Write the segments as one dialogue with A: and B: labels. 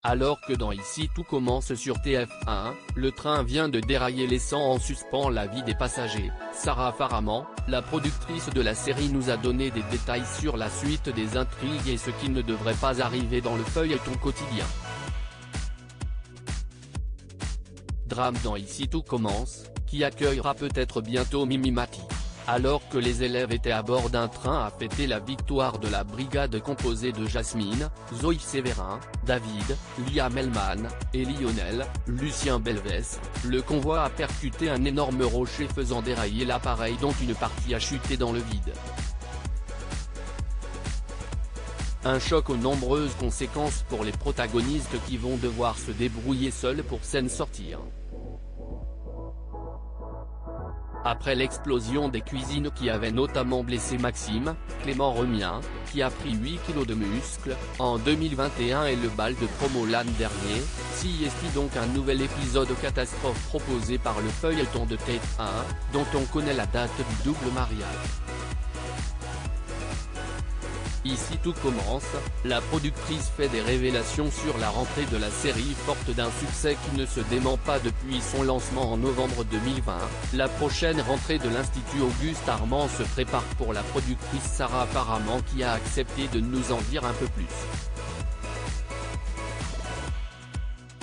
A: Alors que dans Ici tout commence sur TF1, le train vient de dérailler laissant en suspens la vie des passagers. Sarah Faraman, la productrice de la série nous a donné des détails sur la suite des intrigues et ce qui ne devrait pas arriver dans le feuilleton quotidien. Drame dans Ici tout commence, qui accueillera peut-être bientôt Mimi Mati. Alors que les élèves étaient à bord d'un train à fêter la victoire de la brigade composée de Jasmine, Zoe Sévérin, David, Liam Hellman, et Lionel, Lucien Belvès, le convoi a percuté un énorme rocher faisant dérailler l'appareil dont une partie a chuté dans le vide. Un choc aux nombreuses conséquences pour les protagonistes qui vont devoir se débrouiller seuls pour s'en sortir. Après l'explosion des cuisines qui avait notamment blessé Maxime, Clément Remien, qui a pris 8 kg de muscles, en 2021 et le bal de promo l'an dernier, s'y est donc un nouvel épisode catastrophe proposé par le feuilleton de TF1, dont on connaît la date du double mariage. Ici tout commence, la productrice fait des révélations sur la rentrée de la série forte d'un succès qui ne se dément pas depuis son lancement en novembre 2020, la prochaine rentrée de l'Institut Auguste Armand se prépare pour la productrice Sarah Faraman qui a accepté de nous en dire un peu plus.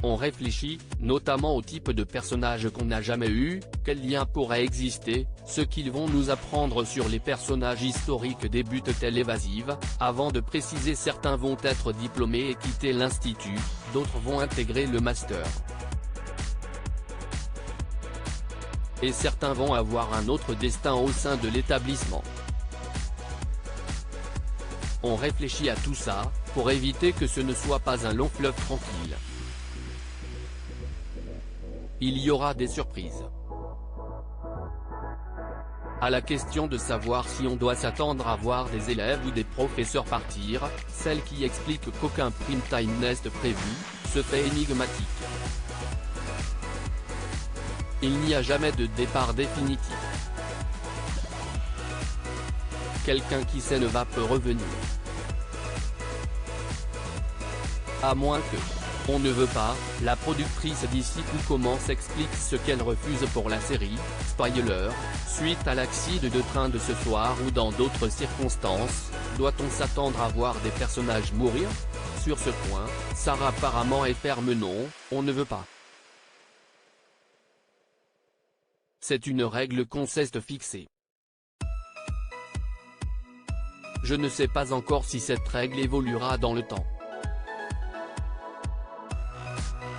A: On réfléchit, notamment au type de personnage qu'on n'a jamais eu, quel lien pourrait exister, ce qu'ils vont nous apprendre sur les personnages historiques débute-t-elle évasive, avant de préciser certains vont être diplômés et quitter l'institut, d'autres vont intégrer le master. Et certains vont avoir un autre destin au sein de l'établissement. On réfléchit à tout ça, pour éviter que ce ne soit pas un long fleuve tranquille. Il y aura des surprises. À la question de savoir si on doit s'attendre à voir des élèves ou des professeurs partir, celle qui explique qu'aucun prime time n'est prévu, se fait énigmatique. Il n'y a jamais de départ définitif. Quelqu'un qui s'en va peut revenir. À moins que... On ne veut pas, la productrice d'Ici tout commence explique ce qu'elle refuse pour la série, spoiler, suite à l'accident de train de ce soir ou dans d'autres circonstances, doit-on s'attendre à voir des personnages mourir? Sur ce point, Sarah Faraman est ferme non, on ne veut pas. C'est une règle qu'on s'est fixée. Je ne sais pas encore si cette règle évoluera dans le temps.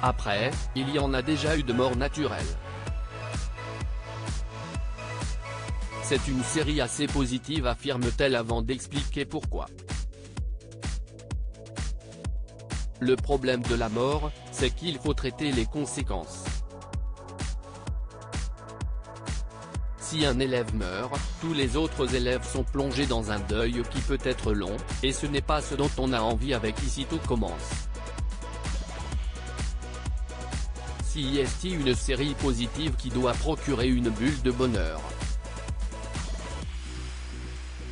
A: Après, il y en a déjà eu de morts naturelles. C'est une série assez positive affirme-t-elle avant d'expliquer pourquoi. Le problème de la mort, c'est qu'il faut traiter les conséquences. Si un élève meurt, tous les autres élèves sont plongés dans un deuil qui peut être long, et ce n'est pas ce dont on a envie avec Ici tout commence. Si est une série positive qui doit procurer une bulle de bonheur.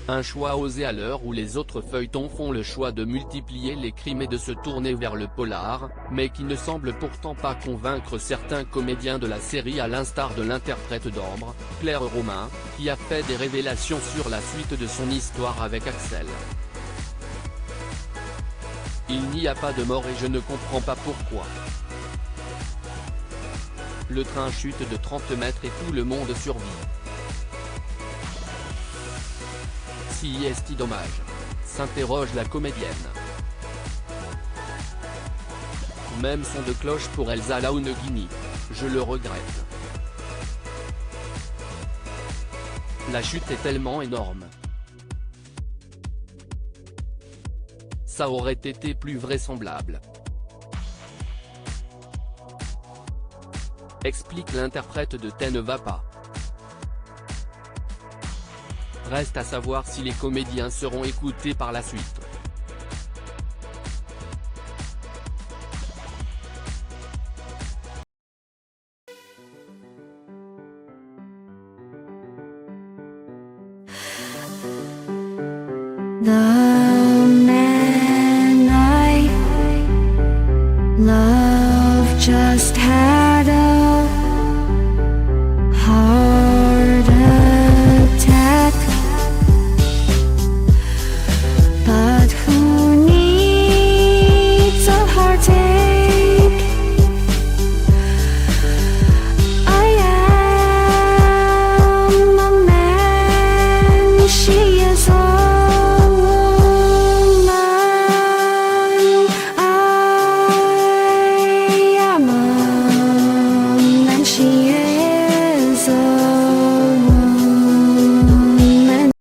A: Un choix osé à l'heure où les autres feuilletons font le choix de multiplier les crimes et de se tourner vers le polar, mais qui ne semble pourtant pas convaincre certains comédiens de la série à l'instar de l'interprète d'Ambre, Claire Romain, qui a fait des révélations sur la suite de son histoire avec Axel. Il n'y a pas de mort et je ne comprends pas pourquoi. Le train chute de 30 mètres et tout le monde survit. Si est dommage, s'interroge la comédienne. Même son de cloche pour Elsa Launegini, je le regrette. La chute est tellement énorme. Ça aurait été plus vraisemblable. Explique l'interprète de T'en va pas. Reste à savoir si les comédiens seront écoutés par la suite.
B: 나